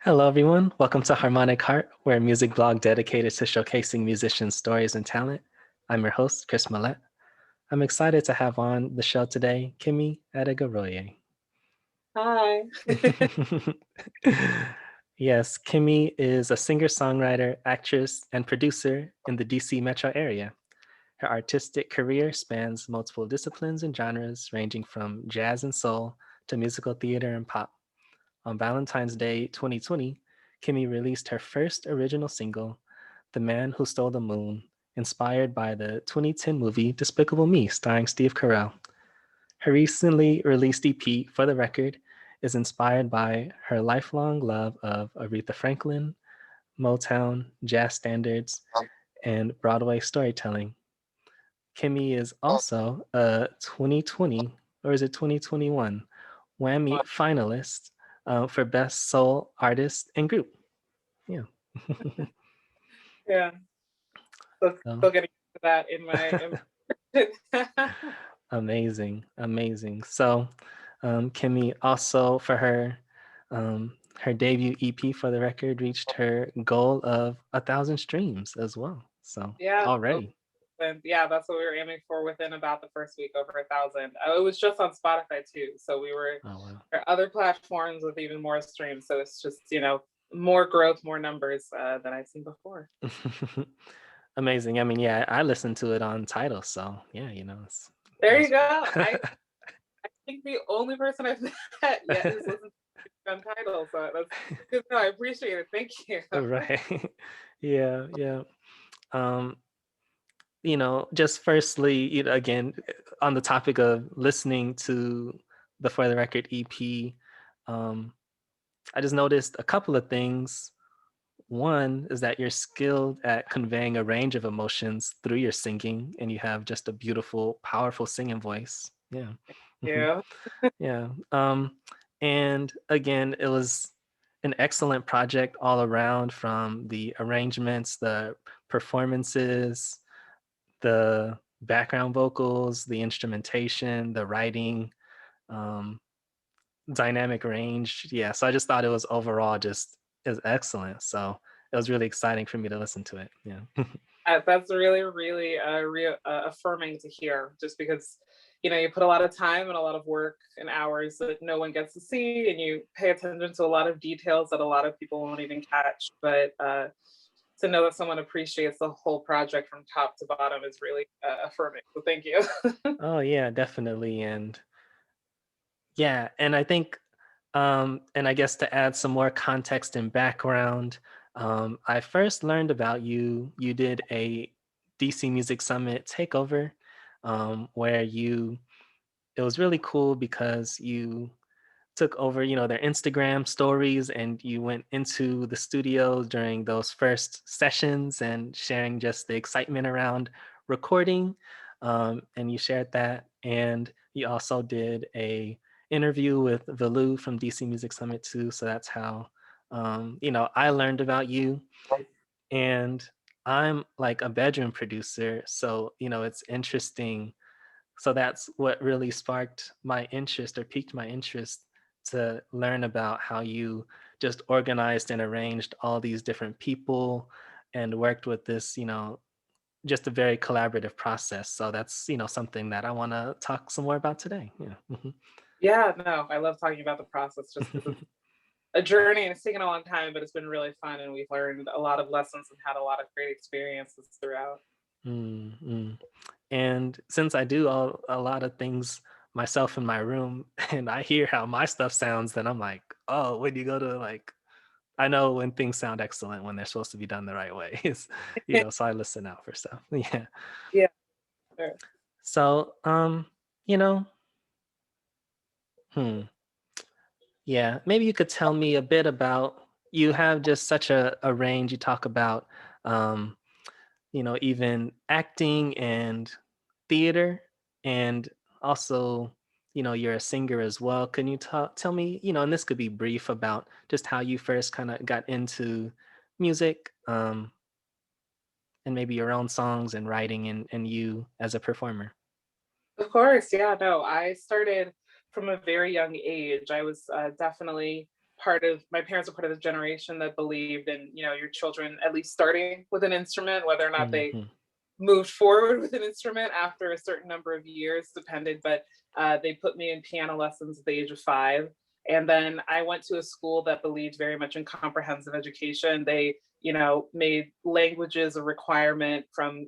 Hello, everyone. Welcome to Harmonic Heart, we're a music blog dedicated to showcasing musicians' stories and talent. I'm your host, Chris Mallett. I'm excited to have on the show today Kemi Adegoroye. Hi. Yes, Kemi is a singer-songwriter, actress, and producer in the DC metro area. Her artistic career spans multiple disciplines and genres, ranging from jazz and soul to musical theater and pop. On Valentine's Day 2020, Kimmy released her first original single, The Man Who Stole the Moon, inspired by the 2010 movie Despicable Me, starring Steve Carell. Her recently released EP, For the Record, is inspired by her lifelong love of Aretha Franklin, Motown, jazz standards, and Broadway storytelling. Kimmy is also a 2020, or is it 2021, Wammie finalist for Best Soul Artist and Group. Yeah. Yeah, so So still getting to that in my amazing, amazing. So Kimmy also for her debut EP For the Record reached her goal of 1,000 streams as well. So yeah, already. and yeah, that's what we were aiming for within about the first week, over 1,000. It was just on Spotify too, so Oh wow. there are other platforms with even more streams. So it's just more growth, more numbers than I've seen before. Amazing. I mean, yeah, I listened to it on title, so yeah, it There you was go. I think the only person I've met yet who's listened to Untitled, so that's good. No, I appreciate it. Thank you. right. Yeah, yeah. Um, just firstly, again, on the topic of listening to the For the Record EP, um, I just noticed a couple of things. One is that you're skilled at conveying a range of emotions through your singing, and you have just a beautiful, powerful singing voice. Yeah. Mhm. Yeah. Yeah. And again, it was an excellent project all around, from the arrangements, the performances, the background vocals, the instrumentation, the writing, um, dynamic range. Yeah. So I just thought it was overall just is excellent. So it was really exciting for me to listen to it. Yeah. That's really, really affirming to hear, just because, you put a lot of time and a lot of work and hours that no one gets to see, and you pay attention to a lot of details that a lot of people won't even catch. But to know that someone appreciates the whole project from top to bottom is really affirming. So thank you. Oh yeah, definitely. And yeah, and I think and I guess to add some more context and background, I first learned about you. You did a DC Music Summit takeover, where it was really cool because you took over, their Instagram stories, and you went into the studio during those first sessions and sharing just the excitement around recording. And you shared that. And you also did a interview with Valu from DC Music Summit too. So that's how, I learned about you. And I'm like a bedroom producer. So, it's interesting. So that's what really sparked my interest, or piqued my interest, to learn about how you just organized and arranged all these different people and worked with this, just a very collaborative process. So that's, something that I want to talk some more about today. Yeah. Mhm. Yeah, no, I love talking about the process just because it's a journey and it's taken a long time, but it's been really fun, and we've learned a lot of lessons and had a lot of great experiences throughout. Mm, mm. And since I do a lot of things myself in my room and I hear how my stuff sounds, then I'm like, oh, when you go to like, I know when things sound excellent when they're supposed to be done the right way. So I listen out for stuff. Yeah. Yeah, sure. So, you know, hmm, yeah, maybe you could tell me a bit about, you have just such a range. You talk about, um, even acting and theater, and also, you're a singer as well. Can you tell me, and this could be brief, about just how you first kind of got into music, and maybe your own songs and writing, and you as a performer? Of course, yeah, no, I started from a very young age. I was definitely my parents are part of the generation that believed in, your children at least starting with an instrument, whether or not they Hmm. moved forward with an instrument after a certain number of years, depended, but they put me in piano lessons at the age of 5. And then I went to a school that believed very much in comprehensive education. They, made languages a requirement from,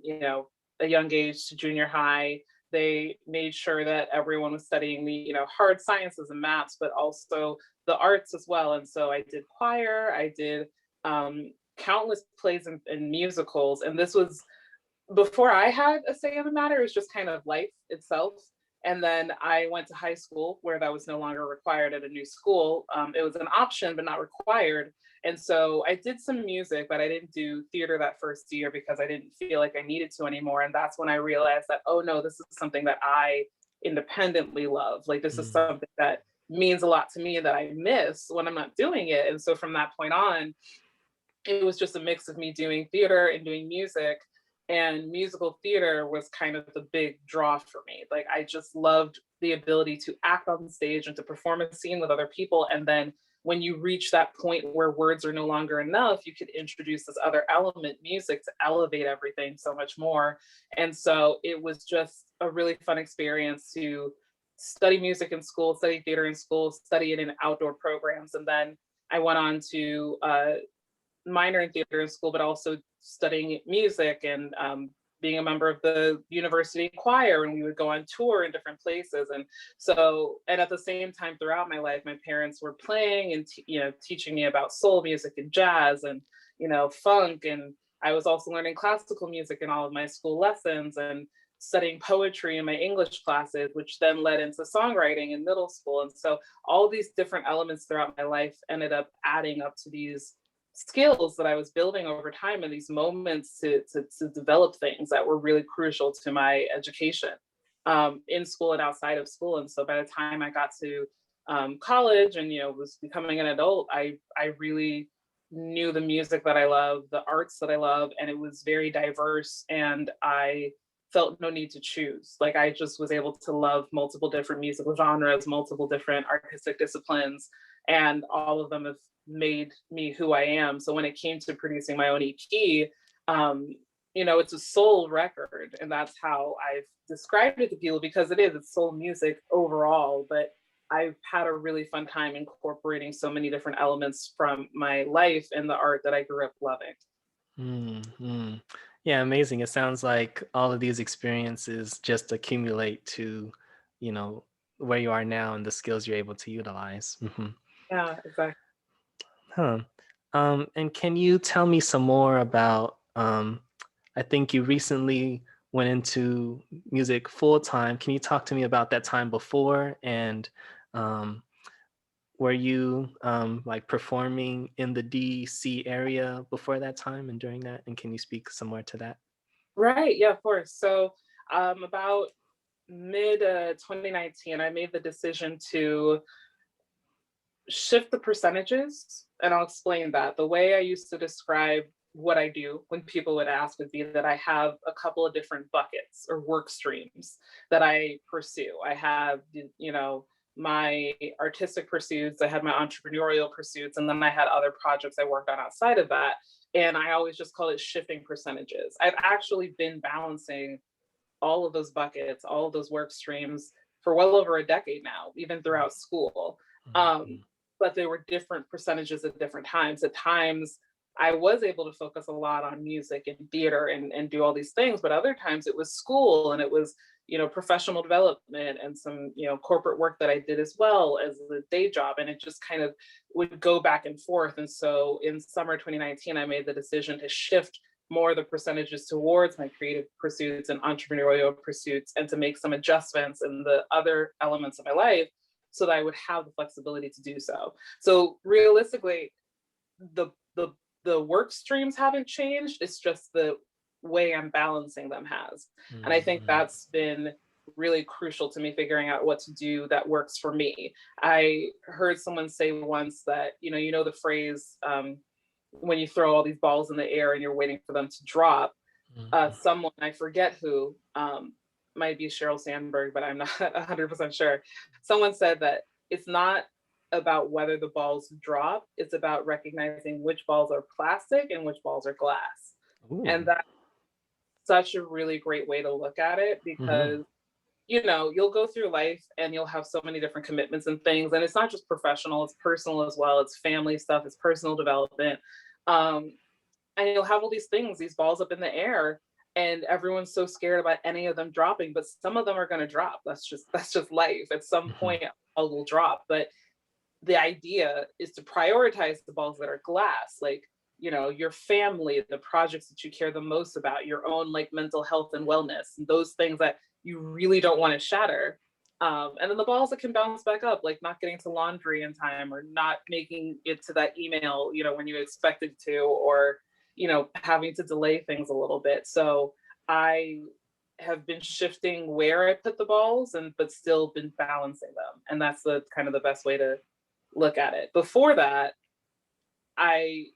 a young age to junior high. They made sure that everyone was studying the, hard sciences and maths, but also the arts as well. And so I did choir, I did countless plays and musicals. And this was before I had a say in the matter. It was just kind of life itself. And then I went to high school where that was no longer required at a new school. It was an option, but not required. And so I did some music, but I didn't do theater that first year because I didn't feel like I needed to anymore. And that's when I realized that, oh no, this is something that I independently love. Like, this is something that means a lot to me that I miss when I'm not doing it. And so from that point on, it was just a mix of me doing theater and doing music. And musical theater was kind of the big draw for me. Like, I just loved the ability to act on stage and to perform a scene with other people. And then when you reach that point where words are no longer enough, you could introduce this other element, music, to elevate everything so much more. And so it was just a really fun experience to study music in school, study theater in school, study it in outdoor programs. And then I went on to minor in theater in school, but also studying music and being a member of the university choir, and we would go on tour in different places. And so, and at the same time throughout my life, my parents were playing and teaching me about soul music and jazz and funk. And I was also learning classical music in all of my school lessons and studying poetry in my English classes, which then led into songwriting in middle school. And so all these different elements throughout my life ended up adding up to these skills that I was building over time, and these moments to develop things that were really crucial to my education in school and outside of school. And so by the time I got to college and was becoming an adult, I really knew the music that I love, the arts that I love, and it was very diverse. And I felt no need to choose. Like, I just was able to love multiple different musical genres, multiple different artistic disciplines, and all of them have made me who I am. So when it came to producing my own EP, it's a soul record, and that's how I've described it to people, because it's soul music overall. But I've had a really fun time incorporating so many different elements from my life and the art that I grew up loving. Mm-hmm. Yeah, amazing. It sounds like all of these experiences just accumulate to, you know, where you are now and the skills you're able to utilize. Hmm. Yeah, exactly. Huh. And can you tell me some more about, I think you recently went into music full time. Can you talk to me about that time before? And um, were you like performing in the DC area before that time and during that? And can you speak some more to that? Right. Yeah, of course. So about mid 2019, I made the decision to shift the percentages. And I'll explain that. The way I used to describe what I do when people would ask would be that I have a couple of different buckets or work streams that I pursue. I have, my artistic pursuits, I had my entrepreneurial pursuits, and then I had other projects I worked on outside of that. And I always just call it shifting percentages. I've actually been balancing all of those buckets, all of those work streams for well over a decade now, even throughout school. Um, Mhm. but there were different percentages at different times. At times, I was able to focus a lot on music and theater and do all these things, but other times it was school and it was, professional development and some, corporate work that I did as well as the day job. And it just kind of would go back and forth. And so in summer 2019, I made the decision to shift more of the percentages towards my creative pursuits and entrepreneurial pursuits, and to make some adjustments in the other elements of my life so that I would have the flexibility to do so. So realistically, the the the work streams haven't changed. It's just the way I'm balancing them has. And I think Mhm. that's been really crucial to me figuring out what to do that works for me. I heard someone say once that, the phrase, when you throw all these balls in the air and you're waiting for them to drop, Mhm. someone, I forget who, might be Sheryl Sandberg, but I'm not 100% sure. Someone said that it's not about whether the balls drop. It's about recognizing which balls are plastic and which balls are glass. And Ooh. that's such a really great way to look at it, Hmm. because you'll go through life and you'll have so many different commitments and things. And it's not just professional, it's personal as well. It's family stuff, it's personal development. Um, and you'll have all these things, these balls up in the air, and everyone's so scared about any of them dropping, but some of them are going to drop. That's just life. At some Hmm. point, all will drop. But the idea is to prioritize the balls that are glass, like your family, the projects that you care the most about, your own like mental health and wellness, and those things that you really don't want to shatter. And then the balls that can bounce back up, like not getting to laundry in time, or not making it to that email when you expected to, or having to delay things a little bit. So I have been shifting where I put the balls, and but still been balancing them, and that's the kind of the best way to look at it. Before that, I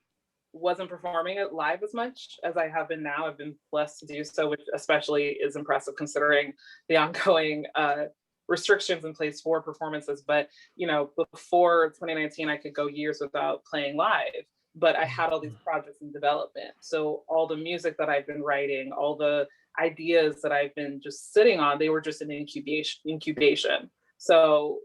wasn't performing it live as much as I have been now. I've been blessed to do so, which especially is impressive considering the ongoing restrictions in place for performances. But before 2019, I could go years without playing live. But I had all these projects in development. So all the music that I've been writing, all the ideas that I've been just sitting on, they were just in incubation. So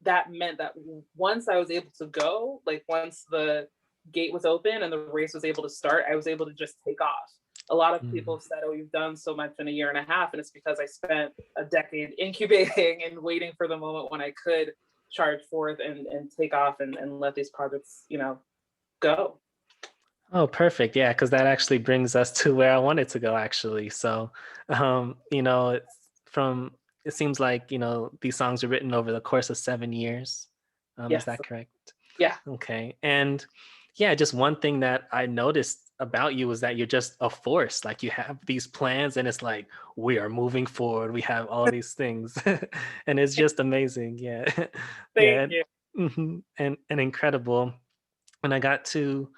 that meant that once I was able to go, like once the gate was open and the race was able to start, I was able to just take off. A lot of Hmm. people said, "Oh, you've done so much in a year and a half," and it's because I spent a decade incubating and waiting for the moment when I could charge forth and take off and let these projects, go. Oh, perfect. Yeah, because that actually brings us to where I wanted to go, actually. So, it's from, it seems like, these songs are written over the course of 7 years. Is Yes. that correct? Yeah. Okay. And yeah, just one thing that I noticed about you was that you're just a force. Like you have these plans and it's like, we are moving forward. We have all these things. And it's just amazing. Yeah. Thank Yeah. you. And incredible. And I got to,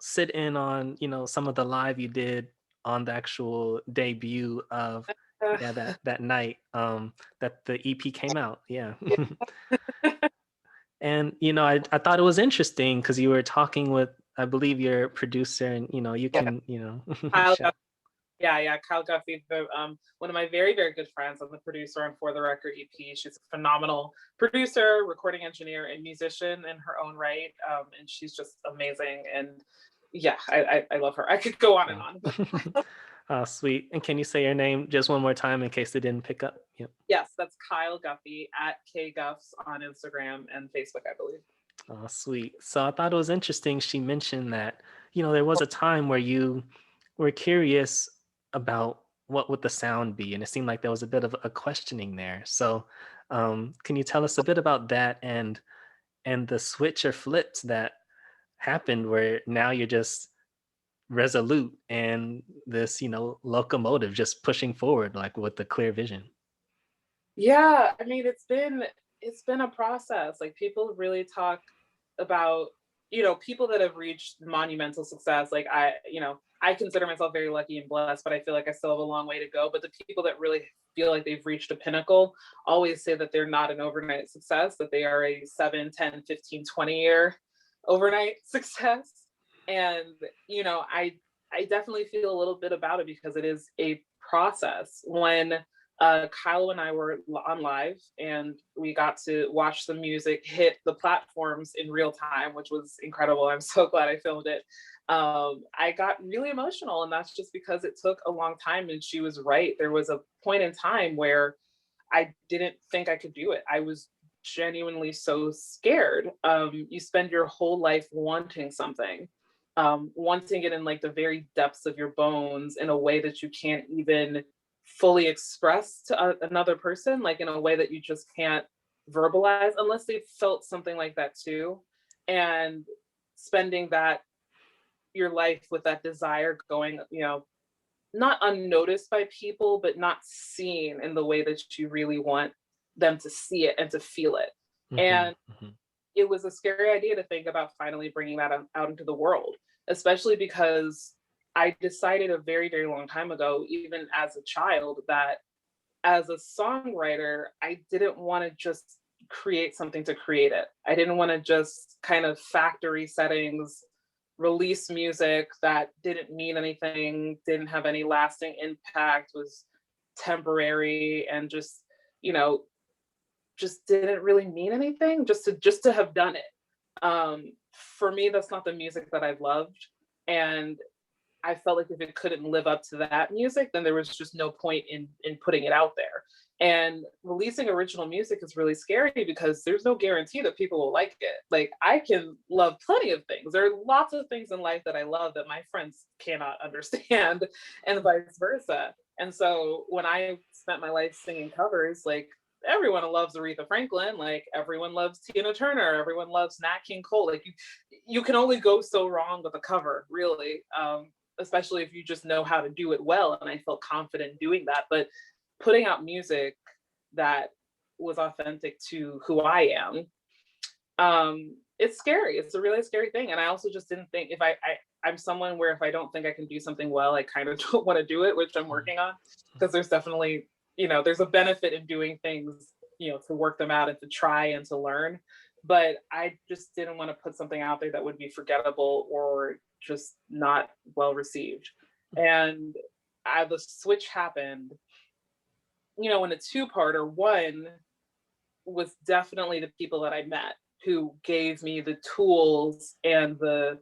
sit in on, some of the live you did on the actual debut of, yeah, that night that the EP came out. Yeah. And I thought it was interesting because you were talking with, I believe, your producer, and you Yeah. can, Kyle share. Yeah, Kyle Guffey, one of my very, very good friends, and the producer on For the Record EP. She's a phenomenal producer, recording engineer, and musician in her own right. And she's just amazing. And yeah, I love her. I could go on and Oh. on. But Oh, sweet. And can you say your name just one more time in case they didn't pick up? Yep. yes, that's Kyle Guffey at KGuffs on Instagram and Facebook, I believe. Oh, sweet. So I thought it was interesting. She mentioned that, there was a time where you were curious about what would the sound be, and it seemed like there was a bit of a questioning there. So, can you tell us a bit about that and the switch or flips that happened where now you're just resolute and this, locomotive just pushing forward like with the clear vision? Yeah, I mean, it's been a process. Like people really talk about, people that have reached monumental success. Like I consider myself very lucky and blessed, but I feel like I still have a long way to go. But the people that really feel like they've reached a pinnacle always say that they're not an overnight success, that they are a 7, 10, 15, 20 year overnight success. And, I definitely feel a little bit about it because it is a process. When Kyle and I were on live, and we got to watch the music hit the platforms in real time, which was incredible. I'm so glad I filmed it. I got really emotional, and that's just because it took a long time. And she was right. There was a point in time where I didn't think I could do it. I was genuinely so scared. You spend your whole life wanting something, wanting it in like the very depths of your bones in a way that you can't even fully express to another person, like in a way that you just can't verbalize unless they felt something like that too. And spending that your life with that desire going, not unnoticed by people, but not seen in the way that you really want them to see it and to feel it. Hmm. And Hmm. it was a scary idea to think about finally bringing that out into the world, especially because I decided a very, very long time ago, even as a child, that as a songwriter, I didn't want to just create something to create it. I didn't want to just kind of factory settings release music that didn't mean anything, didn't have any lasting impact, was temporary, and just, you know, just didn't really mean anything, just to have done it. For me, that's not the music that I loved. And I felt like if it couldn't live up to that music, then there was just no point in putting it out there. And releasing original music is really scary because there's no guarantee that people will like it. Like, I can love plenty of things. There are lots of things in life that I love that my friends cannot understand, and vice versa. And so when I spent my life singing covers, like, everyone loves Aretha Franklin, like everyone loves Tina Turner, everyone loves Nat King Cole. Like, you can only go so wrong with a cover, really. Especially if you just know how to do it well. And I felt confident doing that. But putting out music that was authentic to who I am, it's scary. It's a really scary thing. And I also just didn't think, if I'm someone where if I don't think I can do something well, I kind of don't want to do it, which I'm working on, because there's definitely, there's a benefit in doing things, to work them out and to try and to learn. But I just didn't want to put something out there that would be forgettable or just not well received. And the switch happened, in a two-parter. One was definitely the people that I met who gave me the tools and the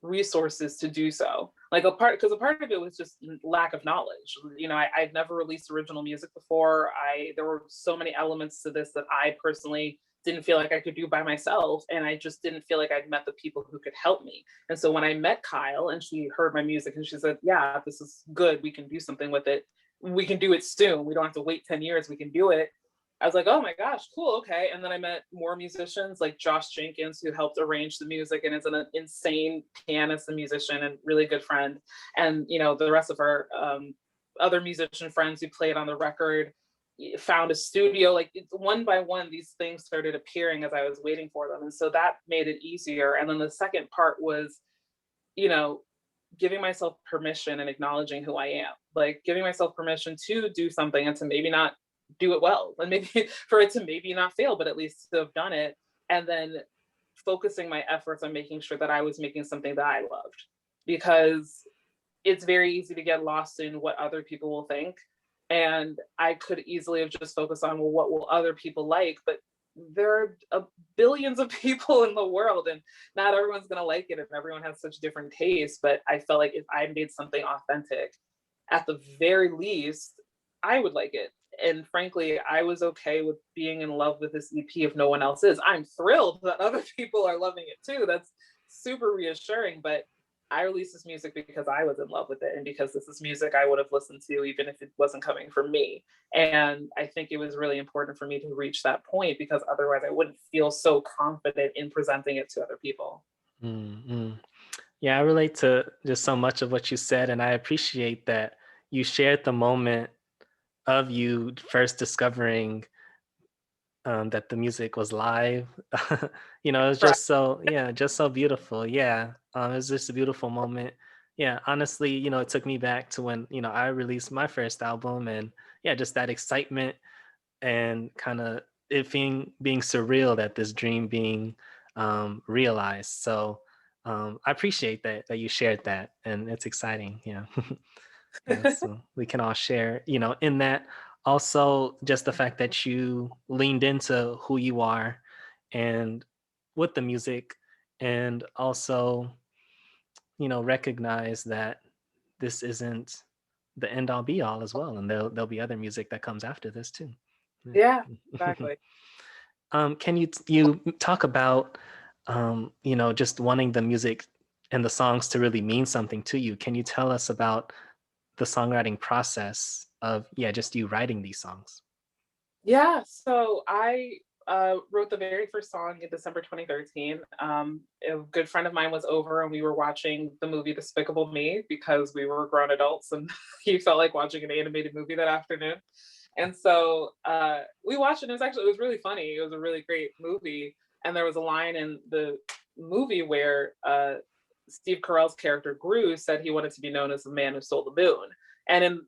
resources to do so. Like, because a part of it was just lack of knowledge. I'd never released original music before. There were so many elements to this that I personally didn't feel like I could do by myself. And I just didn't feel like I'd met the people who could help me. And so when I met Kyle and she heard my music and she said, yeah, this is good, we can do something with it. We can do it soon. We don't have to wait 10 years. We can do it. I was like, oh my gosh, cool, okay. And then I met more musicians like Josh Jenkins, who helped arrange the music and is an insane pianist and musician and really good friend. And, the rest of our other musician friends who played on the record found a studio. Like, one by one, these things started appearing as I was waiting for them. And so that made it easier. And then the second part was, giving myself permission and acknowledging who I am, like giving myself permission to do something and to maybe not do it well, and maybe for it to maybe not fail, but at least to have done it. And then focusing my efforts on making sure that I was making something that I loved, because it's very easy to get lost in what other people will think. And I could easily have just focused on, well, what will other people like? But there are billions of people in the world, and not everyone's going to like it, and everyone has such different tastes. But I felt like if I made something authentic, at the very least, I would like it. And frankly, I was okay with being in love with this EP if no one else is. I'm thrilled that other people are loving it too. That's super reassuring. But I released this music because I was in love with it, and because this is music I would have listened to even if it wasn't coming from me. And I think it was really important for me to reach that point, because otherwise I wouldn't feel so confident in presenting it to other people. Mm-hmm. Yeah, I relate to just so much of what you said, and I appreciate that you shared the moment of you first discovering that the music was live. It was Right. just just so beautiful. Yeah, it was just a beautiful moment. Yeah, honestly, it took me back to when I released my first album, and yeah, just that excitement and kind of it being surreal, that this dream being realized. So I appreciate that you shared that, and it's exciting. Yeah. Yeah, so we can all share, in that. Also, just the fact that you leaned into who you are and with the music, and also, recognize that this isn't the end all be all as well. And there'll be other music that comes after this too. Yeah, Yeah. exactly. Can you talk about, just wanting the music and the songs to really mean something to you? Can you tell us about the songwriting process of, yeah, just you writing these songs? Yeah, so I wrote the very first song in December 2013. A good friend of mine was over and we were watching the movie Despicable Me because we were grown adults and he felt like watching an animated movie that afternoon. And so we watched it. And it was really funny. It was a really great movie. And there was a line in the movie where Steve Carell's character Gru said he wanted to be known as the man who stole the moon.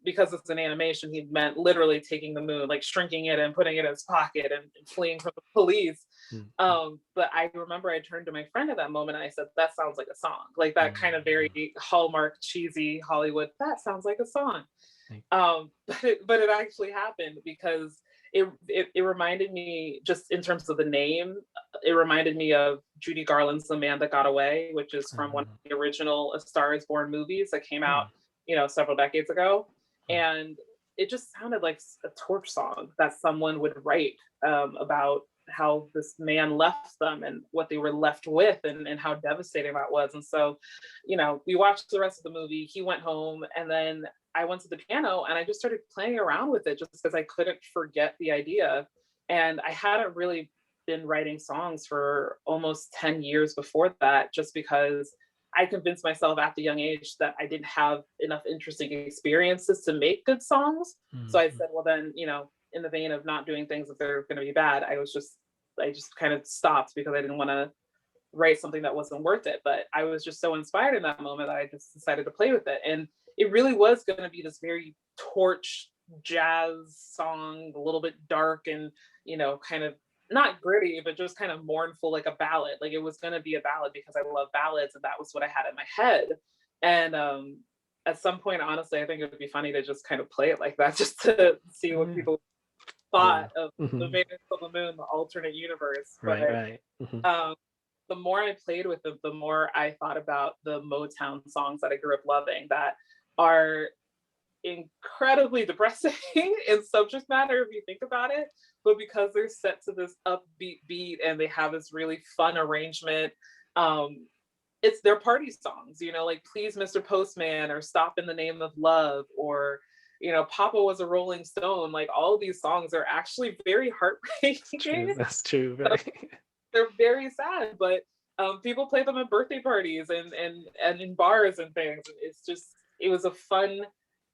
Because it's an animation, he meant literally taking the moon, like shrinking it and putting it in his pocket and fleeing from the police. Mm-hmm. But I remember I turned to my friend at that moment and I said, that sounds like a song. Like that kind of very Hallmark, cheesy Hollywood, that sounds like a song. But it actually happened because it reminded me, just in terms of the name, it reminded me of Judy Garland's The Man That Got Away, which is from one of the original A Star Is Born movies that came out, several decades ago. And it just sounded like a torch song that someone would write about how this man left them and what they were left with, and how devastating that was. And so, we watched the rest of the movie. He went home, and then I went to the piano and I just started playing around with it just because I couldn't forget the idea. And I hadn't really been writing songs for almost 10 years before that, just because I convinced myself at the young age that I didn't have enough interesting experiences to make good songs. So I said, well, then, in the vein of not doing things if they're going to be bad, I just kind of stopped because I didn't want to write something that wasn't worth it. But I was just so inspired in that moment that I just decided to play with it. And it really was going to be this very torch jazz song, a little bit dark and, kind of not gritty, but just kind of mournful, like a ballad. Like it was going to be a ballad because I love ballads, and that was what I had in my head. And at some point, honestly, I think it would be funny to just kind of play it like that, just to see what people thought of the Venus on the Moon, the alternate universe. Right. The more I played with it, the more I thought about the Motown songs that I grew up loving that are incredibly depressing in subject matter if you think about it, but because they're set to this upbeat beat and they have this really fun arrangement, it's their party songs, like Please Mr. Postman or Stop in the Name of Love or Papa Was a Rolling Stone. Like all of these songs are actually very heartbreaking. That's true. Right. They're very sad, but people play them at birthday parties and in bars and things. It was a fun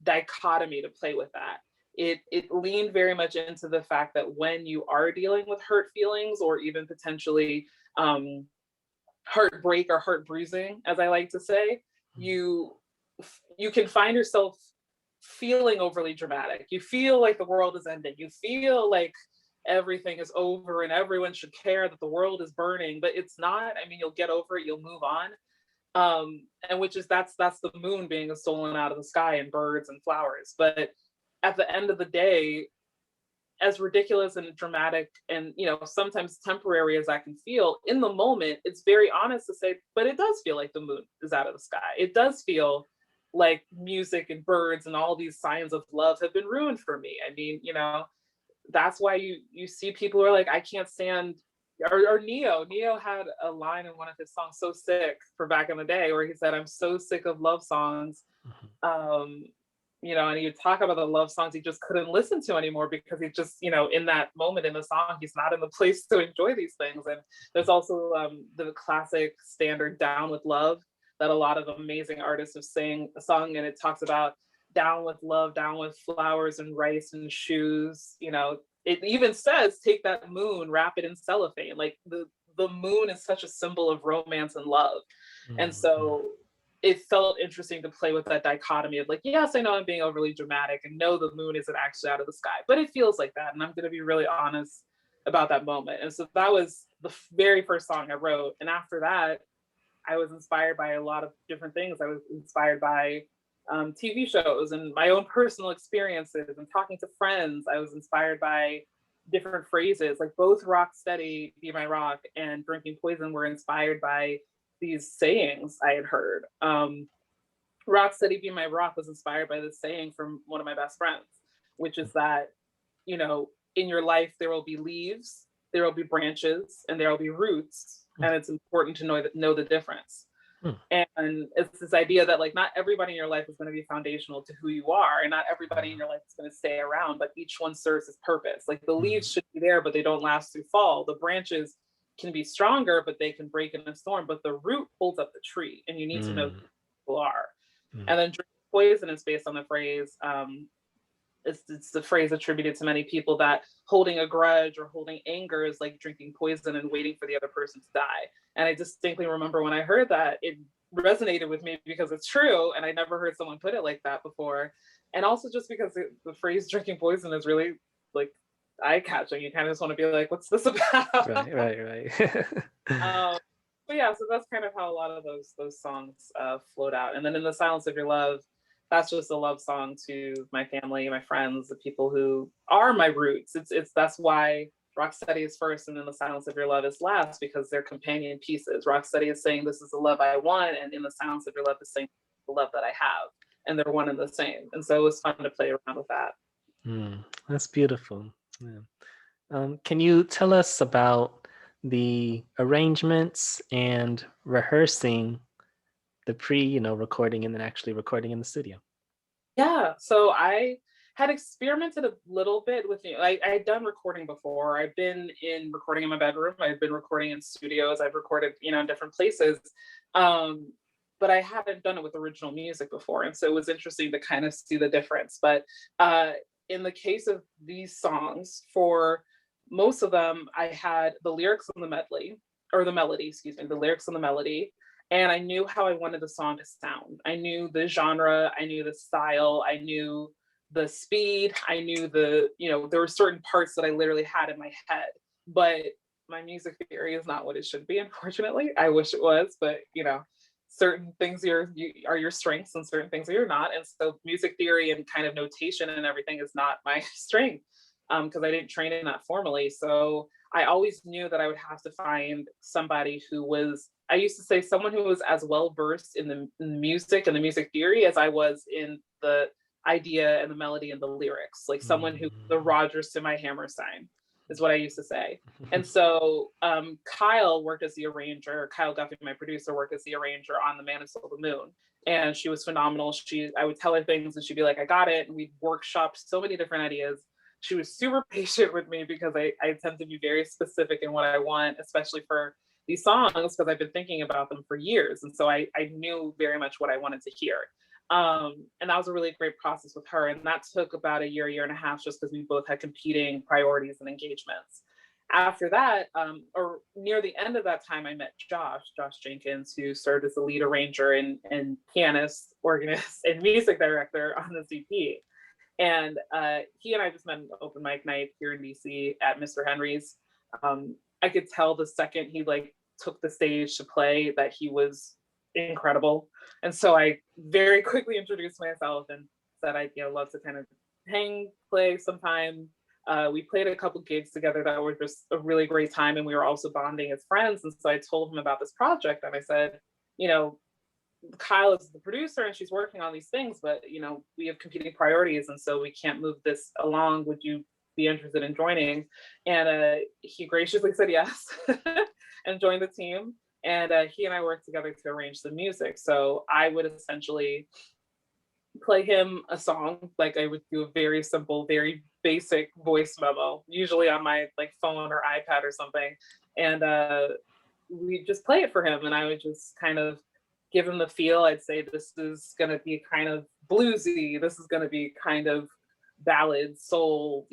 dichotomy to play with that. It leaned very much into the fact that when you are dealing with hurt feelings or even potentially heartbreak or heart bruising, as I like to say, you can find yourself feeling overly dramatic. You feel like the world is ending. You feel like everything is over and everyone should care that the world is burning, but it's not. I mean, you'll get over it, you'll move on. And which is that's the moon being stolen out of the sky and birds and flowers. But at the end of the day, as ridiculous and dramatic and sometimes temporary as I can feel in the moment, it's very honest to say, but it does feel like the moon is out of the sky. It does feel like music and birds and all these signs of love have been ruined for me. I mean, that's why you see people who are like, I can't stand, or Neo had a line in one of his songs, So Sick, for back in the day, where he said, I'm so sick of love songs. And he would talk about the love songs he just couldn't listen to anymore because he just, in that moment in the song, he's not in the place to enjoy these things. And there's also the classic standard Down with Love that a lot of amazing artists have sung, and it talks about down with love, down with flowers and rice and shoes. It even says, take that moon, wrap it in cellophane. Like the moon is such a symbol of romance and love. And so it felt interesting to play with that dichotomy of like, yes, I know I'm being overly dramatic and no, the moon isn't actually out of the sky, but it feels like that. And I'm going to be really honest about that moment. And so that was the very first song I wrote. And after that, I was inspired by a lot of different things. I was inspired by TV shows and my own personal experiences and talking to friends. I was inspired by different phrases, like both Rock Steady, Be My Rock, and Drinking Poison were inspired by these sayings I had heard. Rock Steady, Be My Rock was inspired by this saying from one of my best friends, which is that, in your life, there will be leaves, there will be branches, and there will be roots. And it's important to know the difference. And it's this idea that like not everybody in your life is going to be foundational to who you are, and not everybody in your life is going to stay around, but each one serves its purpose. Like the leaves should be there, but they don't last through fall. The branches can be stronger, but they can break in a storm. But the root holds up the tree, and you need to know who people are. And then Drink Poison is based on the phrase. It's the phrase attributed to many people that holding a grudge or holding anger is like drinking poison and waiting for the other person to die. And I distinctly remember when I heard that, it resonated with me because it's true, and I never heard someone put it like that before. And also just because the phrase "drinking poison" is really like eye-catching. You kind of just want to be like, "What's this about?" Right, right, right. um, but yeah, so that's kind of how a lot of those songs float out. And then in the silence of your love, that's just a love song to my family, my friends, the people who are my roots. It's that's why Rocksteady is first, and then the silence of your love is last, because they're companion pieces. Rocksteady is saying this is the love I want, and in the silence of your love is saying the love that I have, and they're one and the same. And so it was fun to play around with that. That's beautiful. Yeah. Can you tell us about the arrangements and rehearsing the recording and then actually recording in the studio? Yeah, so I had experimented a little bit with, I had done recording before. I've been in recording in my bedroom. I've been recording in studios. I've recorded, in different places. Um, but I hadn't done it with original music before. And so it was interesting to kind of see the difference. But in the case of these songs, for most of them, I had the lyrics on the medley, or the melody, excuse me, the lyrics on the melody, and I knew how I wanted the song to sound. I knew the genre, I knew the style, I knew the speed, I knew there were certain parts that I literally had in my head, but my music theory is not what it should be, unfortunately. I wish it was, but certain things are your strengths and certain things are you're not. And so music theory and kind of notation and everything is not my strength, because I didn't train in that formally. So I always knew that I would have to find somebody who was, I used to say, someone who was as well versed in the music and the music theory as I was in the idea and the melody and the lyrics. Like someone who, the Rogers to my Hammerstein is what I used to say. And so Kyle worked as the arranger. Kyle Guffey, my producer, worked as the arranger on The Man Who Sold the Moon. And she was phenomenal. I would tell her things and she'd be like, I got it. And we'd workshopped so many different ideas. She was super patient with me because I tend to be very specific in what I want, especially for these songs, because I've been thinking about them for years. And so I knew very much what I wanted to hear. And that was a really great process with her. And that took about a year and a half, just because we both had competing priorities and engagements. After that, or near the end of that time, I met Josh Jenkins, who served as the lead arranger and pianist, organist, and music director on the EP. And he and I just met an open mic night here in DC at Mr. Henry's. I could tell the second he took the stage to play that he was incredible. And so I very quickly introduced myself and said I'd love to kind of play sometime. We played a couple gigs together that were just a really great time, and we were also bonding as friends. And so I told him about this project, and I said, Kyle is the producer and she's working on these things, but we have competing priorities, and so we can't move this along. Would you be interested in joining? And he graciously said yes and joined the team. And he and I worked together to arrange the music. So I would essentially play him a song. Like I would do a very simple, very basic voice memo, usually on my phone or iPad or something. And we just play it for him. And I would just kind of give him the feel. I'd say this is going to be kind of bluesy. This is going to be kind of ballad, soul,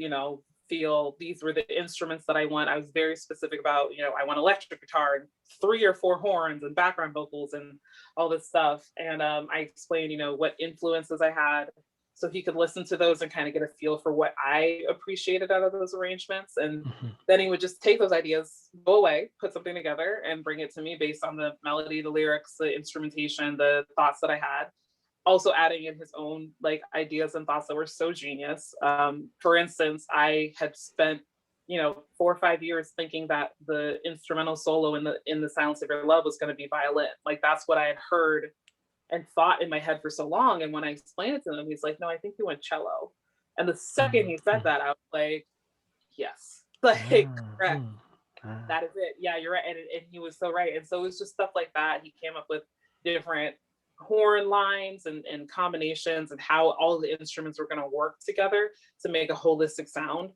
feel. These were the instruments that I want. I was very specific about, I want electric guitar and 3 or 4 horns and background vocals and all this stuff. And I explained, what influences I had, so he could listen to those and kind of get a feel for what I appreciated out of those arrangements. And then he would just take those ideas, go away, put something together, and bring it to me based on the melody, the lyrics, the instrumentation, the thoughts that I had. Also adding in his own ideas and thoughts that were so genius. For instance, I had spent 4 or 5 years thinking that the instrumental solo in the Silence of Your Love was going to be violin. That's what I had heard and thought in my head for so long. And when I explained it to him, he's like, no, I think you went cello. And the second he said that, I was like, yes, correct. That is it. Yeah, you're right. And he was so right. And so it was just stuff like that. He came up with different horn lines and combinations and how all the instruments were going to work together to make a holistic sound.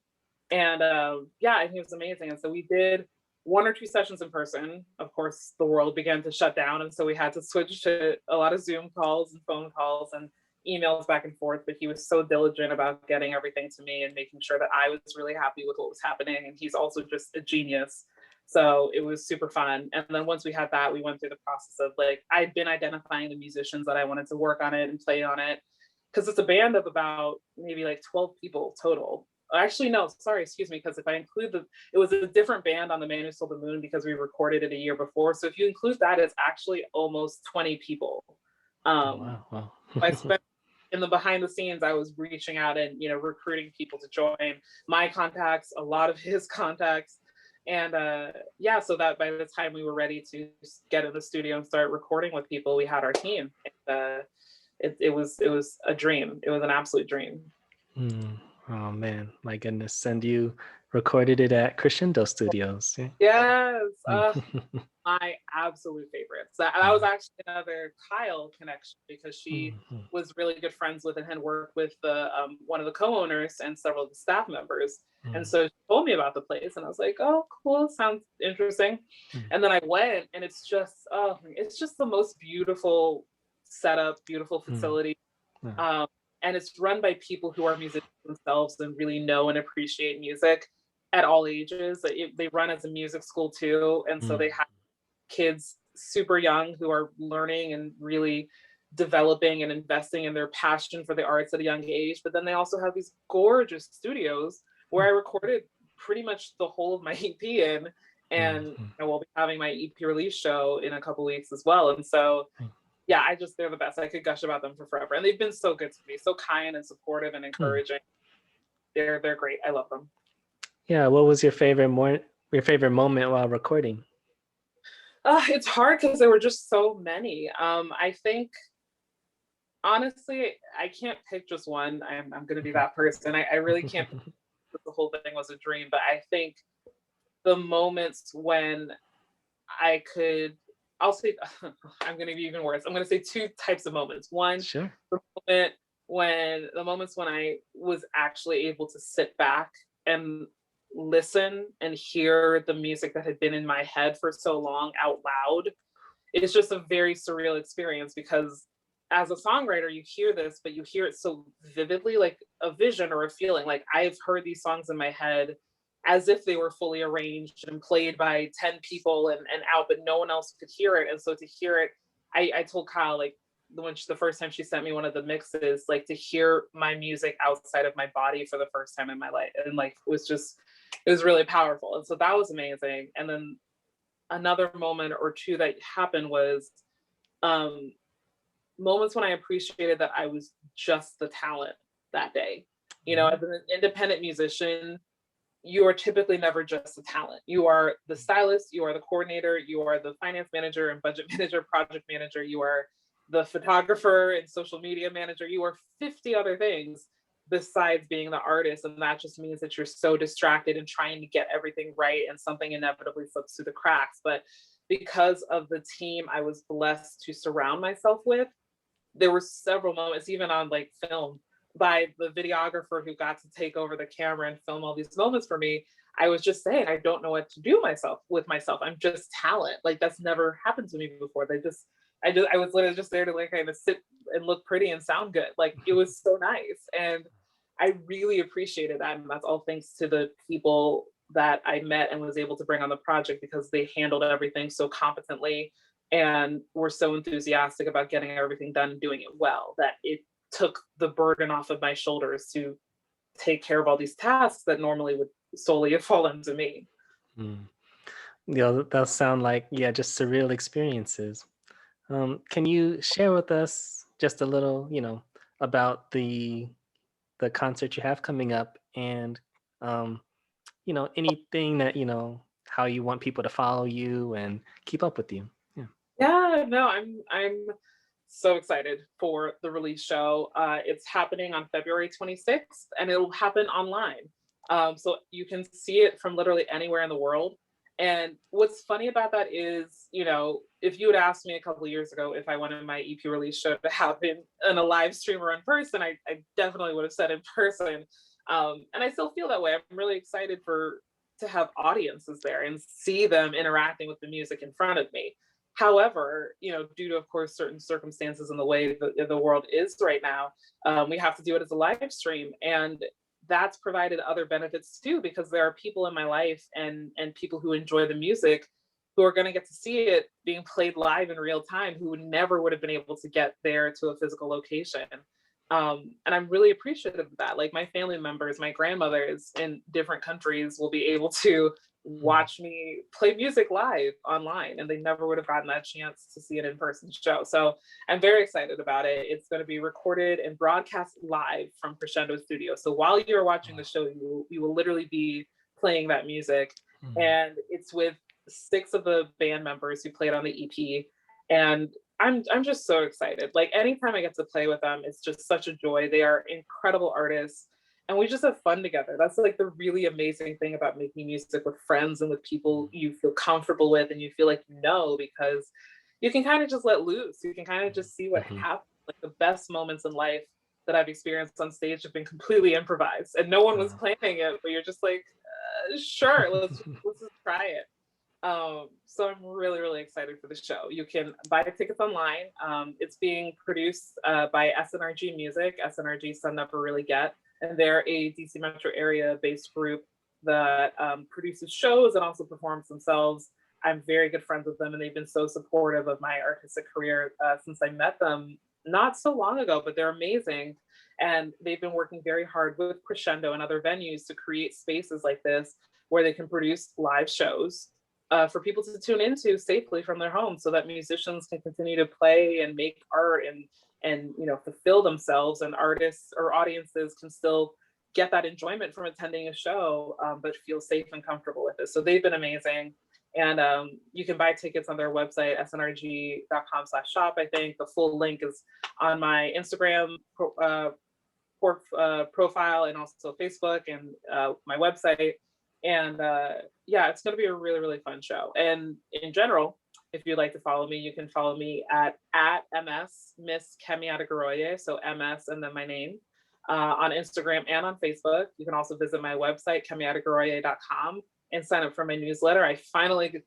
And and he was amazing. And so we did 1 or 2 sessions in person. Of course, the world began to shut down, and so we had to switch to a lot of Zoom calls and phone calls and emails back and forth. But he was so diligent about getting everything to me and making sure that I was really happy with what was happening. And he's also just a genius. So it was super fun. And then once we had that, we went through the process of like, I'd been identifying the musicians that I wanted to work on it and play on it. Cause it's a band of about maybe like 12 people total. Actually, no, sorry, excuse me. Cause if I include it was a different band on The Man Who Sold the Moon because we recorded it a year before. So if you include that, it's actually almost 20 people. Oh, Um, wow, wow. I spent in the behind the scenes, I was reaching out and, recruiting people to join my contacts, a lot of his contacts. And yeah, so that by the time we were ready to get in the studio and start recording with people, we had our team. And, it was a dream. It was an absolute dream. Mm. Oh man, my goodness. And you recorded it at Crescendo Studios. Yeah. Yes. Mm. My absolute favorites. That was actually another Kyle connection because she Mhm. was really good friends with and had worked with the one of the co-owners and several of the staff members. And Mm. so she told me about the place, and I was like, "Oh, cool! Sounds interesting." Mm. And then I went, and it's just the most beautiful setup, beautiful Mm. facility, Yeah. um, and it's run by people who are musicians themselves and really know and appreciate music at all ages. They run as a music school too, and so Mm. they have kids super young who are learning and really developing and investing in their passion for the arts at a young age. But then they also have these gorgeous studios where I recorded pretty much the whole of my EP in, Mm. and Mm. I will be having my EP release show in a couple weeks as well. And so, Mm. yeah, they're the best. I could gush about them for forever, and they've been so good to me, so kind and supportive and Mm. encouraging. They're great. I love them. Yeah. What was your favorite moment while recording? It's hard because there were just so many. I think honestly, I can't pick just one. I'm going to be Mhm. that person. I really can't. The whole thing was a dream, but I think the moments when I could, I'll say, I'm going to be even worse. I'm going to say two types of moments. One, Sure. the the moments when I was actually able to sit back and listen and hear the music that had been in my head for so long out loud. It's just a very surreal experience because as a songwriter, you hear this, but you hear it so vividly, like a vision or a feeling. Like I've heard these songs in my head as if they were fully arranged and played by 10 people and out, but no one else could hear it. And so to hear it, I told Kyle, like, the first time she sent me one of the mixes, like to hear my music outside of my body for the first time in my life. And like, it was really powerful. And so that was amazing. And then another moment or two that happened was um, moments when I appreciated that I was just the talent that day. Mhm. As an independent musician, you are typically never just a talent. You are the stylist, you are the coordinator, you are the finance manager and budget manager, project manager, you are the photographer and social media manager, you are 50 other things besides being the artist. And that just means that you're so distracted and trying to get everything right and something inevitably slips through the cracks. But because of the team I was blessed to surround myself with, there were several moments, even on like film, by the videographer who got to take over the camera and film all these moments for me. I was just saying, I don't know what to do with myself. I'm just talent. Like that's never happened to me before. I was literally just there to like kind of sit and look pretty and sound good. Like it was so nice. And I really appreciated that. And that's all thanks to the people that I met and was able to bring on the project because they handled everything so competently and were so enthusiastic about getting everything done and doing it well that it took the burden off of my shoulders to take care of all these tasks that normally would solely have fallen to me. Mm. They'll sound like, yeah, just surreal experiences. Can you share with us just a little, about the concert you have coming up and um, anything that, how you want people to follow you and keep up with you. Yeah. Yeah, no, I'm so excited for the release show. It's happening on February 26th and it'll happen online. So you can see it from literally anywhere in the world. And what's funny about that is, if you had asked me a couple of years ago if I wanted my EP release show to happen in a live stream or in person, I definitely would have said in person. And I still feel that way. I'm really excited to have audiences there and see them interacting with the music in front of me. However, due to, of course, certain circumstances and the way the world is right now, we have to do it as a live stream. And that's provided other benefits too, because there are people in my life and people who enjoy the music who are going to get to see it being played live in real time, who never would have been able to get there to a physical location. And I'm really appreciative of that. Like my family members, my grandmothers in different countries will be able to watch me play music live online, and they never would have gotten that chance to see an in-person show. So I'm very excited about it. It's going to be recorded and broadcast live from Crescendo Studio. So while you're watching the show, you will literally be playing that music. And it's with 6 of the band members who played on the EP. And I'm just so excited. Like anytime I get to play with them, it's just such a joy. They are incredible artists, and we just have fun together. That's like the really amazing thing about making music with friends and with people you feel comfortable with and you feel like you know, because you can kind of just let loose. You can kind of just see what happens. Like the best moments in life that I've experienced on stage have been completely improvised, and no one was planning it, but you're just like, sure, let's just try it. So I'm really, really excited for the show. You can buy the tickets online. It's being produced by SNRG Music. SNRG Sun Never Really Get, and they're a DC metro area based group that produces shows and also performs themselves. I'm very good friends with them, and they've been so supportive of my artistic career since I met them not so long ago, but they're amazing. And they've been working very hard with Crescendo and other venues to create spaces like this where they can produce live shows for people to tune into safely from their homes, so that musicians can continue to play and make art and you know, fulfill themselves, and artists or audiences can still get that enjoyment from attending a show, but feel safe and comfortable with it. So they've been amazing. And you can buy tickets on their website, snrg.com/shop. I think the full link is on my Instagram profile, and also Facebook, and my website. And yeah, it's going to be a really, really fun show. And in general, if you'd like to follow me, you can follow me at MS Miss Kemi Adegoroye, so MS and then my name, on Instagram and on Facebook. You can also visit my website, kemiadegoroye.com, and sign up for my newsletter. I finally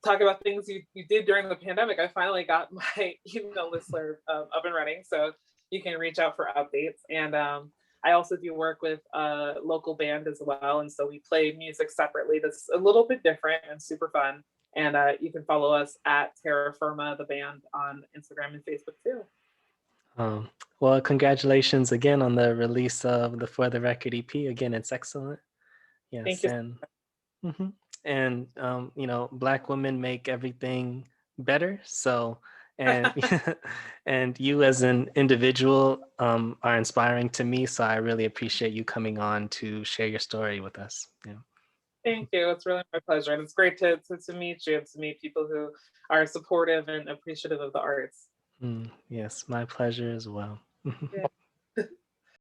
talk about things you did during the pandemic. I finally got my email listserv up and running, so you can reach out for updates. And I also do work with a local band as well, and so we play music separately. That's a little bit different and super fun. And you can follow us at Terra Firma, the band, on Instagram and Facebook too. Well, congratulations again on the release of the For the Record EP. Again, it's excellent. Yes, Thank you. And you know, Black women make everything better. So, and and you as an individual are inspiring to me. So I really appreciate you coming on to share your story with us. Yeah. Thank you. It's really my pleasure. And it's great to meet you and to meet people who are supportive and appreciative of the arts. Yes, my pleasure as well. Yeah.